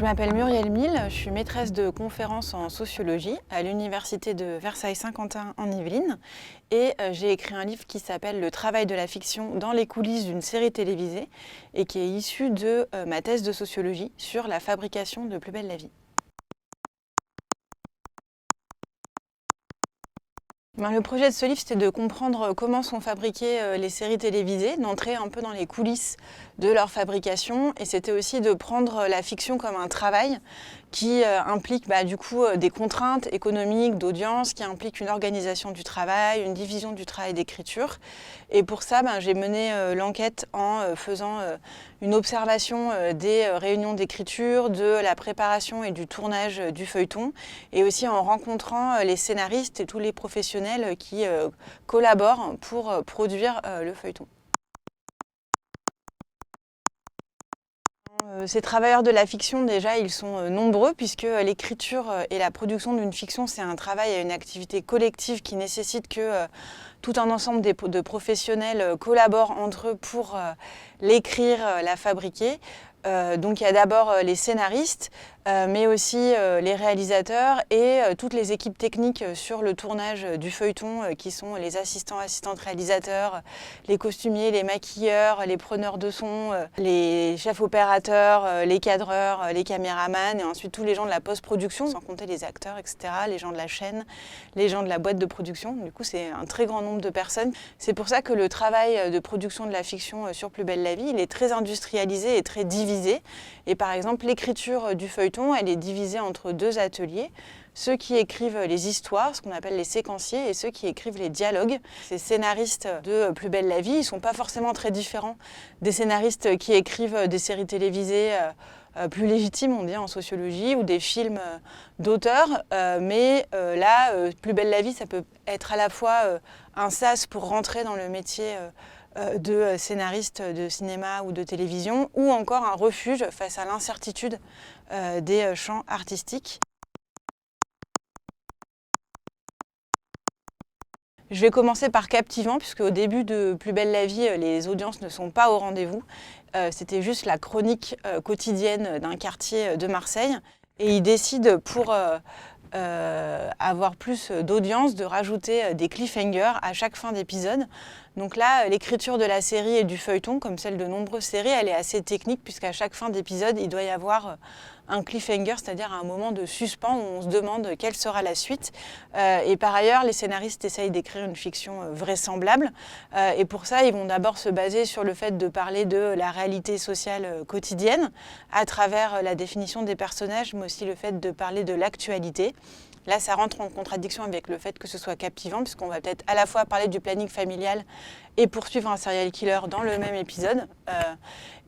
Je m'appelle Muriel Mille, je suis maîtresse de conférences en sociologie à l'université de Versailles-Saint-Quentin en Yvelines et j'ai écrit un livre qui s'appelle Le travail de la fiction dans les coulisses d'une série télévisée et qui est issu de ma thèse de sociologie sur la fabrication de Plus belle la vie. Le projet de ce livre, c'était de comprendre comment sont fabriquées les séries télévisées, d'entrer un peu dans les coulisses de leur fabrication, et c'était aussi de prendre la fiction comme un travail qui implique des contraintes économiques, d'audience, qui implique une organisation du travail, une division du travail d'écriture. Et pour ça, j'ai mené l'enquête en faisant une observation des réunions d'écriture, de la préparation et du tournage du feuilleton, et aussi en rencontrant les scénaristes et tous les professionnels qui collaborent pour produire le feuilleton. Ces travailleurs de la fiction, déjà, ils sont nombreux puisque l'écriture et la production d'une fiction, c'est un travail et une activité collective qui nécessite que tout un ensemble de professionnels collaborent entre eux pour l'écrire, la fabriquer. Donc il y a d'abord les scénaristes, mais aussi les réalisateurs et toutes les équipes techniques sur le tournage du feuilleton qui sont les assistantes réalisateurs, les costumiers, les maquilleurs, les preneurs de son, les chefs opérateurs, les cadreurs, les caméramans et ensuite tous les gens de la post-production, sans compter les acteurs, etc., les gens de la chaîne, les gens de la boîte de production. Du coup, c'est un très grand nombre de personnes. C'est pour ça que le travail de production de la fiction sur Plus belle la vie, il est très industrialisé et très divisé. Et par exemple, l'écriture du feuilleton, elle est divisée entre deux ateliers. Ceux qui écrivent les histoires, ce qu'on appelle les séquenciers, et ceux qui écrivent les dialogues. Ces scénaristes de Plus belle la vie, ils ne sont pas forcément très différents des scénaristes qui écrivent des séries télévisées plus légitimes, on dit en sociologie, ou des films d'auteurs. Mais Plus belle la vie, ça peut être à la fois un sas pour rentrer dans le métier de scénaristes de cinéma ou de télévision, ou encore un refuge face à l'incertitude des champs artistiques. Je vais commencer par Captivant, puisque au début de Plus belle la vie, les audiences ne sont pas au rendez-vous. C'était juste la chronique quotidienne d'un quartier de Marseille. Et ils décident pour avoir plus d'audience, de rajouter des cliffhangers à chaque fin d'épisode. Donc là, l'écriture de la série et du feuilleton, comme celle de nombreuses séries, elle est assez technique puisqu'à chaque fin d'épisode, il doit y avoir un cliffhanger, c'est-à-dire un moment de suspens où on se demande quelle sera la suite. Et par ailleurs, les scénaristes essayent d'écrire une fiction vraisemblable. Et pour ça, ils vont d'abord se baser sur le fait de parler de la réalité sociale quotidienne à travers la définition des personnages, mais aussi le fait de parler de l'actualité. Là, ça rentre en contradiction avec le fait que ce soit captivant, puisqu'on va peut-être à la fois parler du planning familial et poursuivre un serial killer dans le même épisode.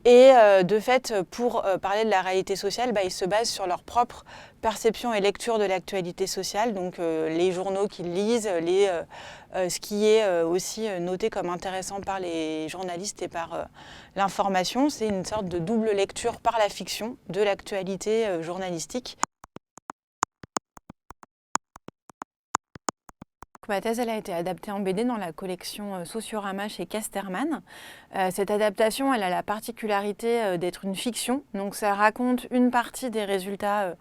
De fait, pour parler de la réalité sociale, ils se basent sur leur propre perception et lecture de l'actualité sociale, donc les journaux qu'ils lisent, ce qui est aussi noté comme intéressant par les journalistes et par l'information. C'est une sorte de double lecture par la fiction de l'actualité journalistique. Ma thèse elle a été adaptée en BD dans la collection Sociorama chez Casterman. Cette adaptation elle a la particularité d'être une fiction, donc ça raconte une partie des résultats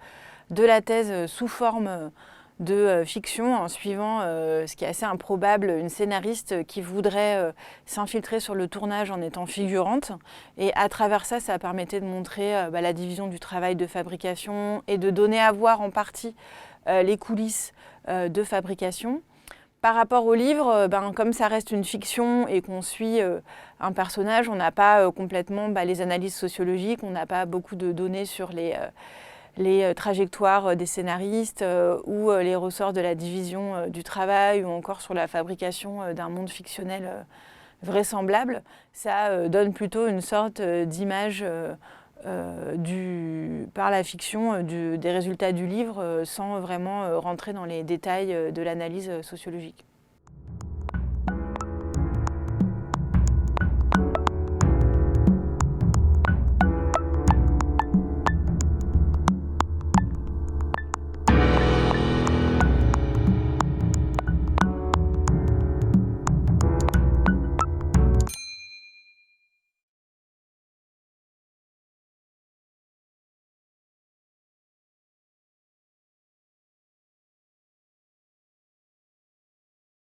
de la thèse sous forme de fiction en suivant ce qui est assez improbable, une scénariste qui voudrait s'infiltrer sur le tournage en étant figurante. Et à travers ça, ça permettait de montrer la division du travail de fabrication et de donner à voir en partie les coulisses de fabrication. Par rapport au livre, comme ça reste une fiction et qu'on suit un personnage, on n'a pas complètement les analyses sociologiques, on n'a pas beaucoup de données sur les trajectoires des scénaristes ou les ressorts de la division du travail ou encore sur la fabrication d'un monde fictionnel vraisemblable. Ça donne plutôt une sorte d'image par la fiction des résultats du livre sans vraiment rentrer dans les détails de l'analyse sociologique.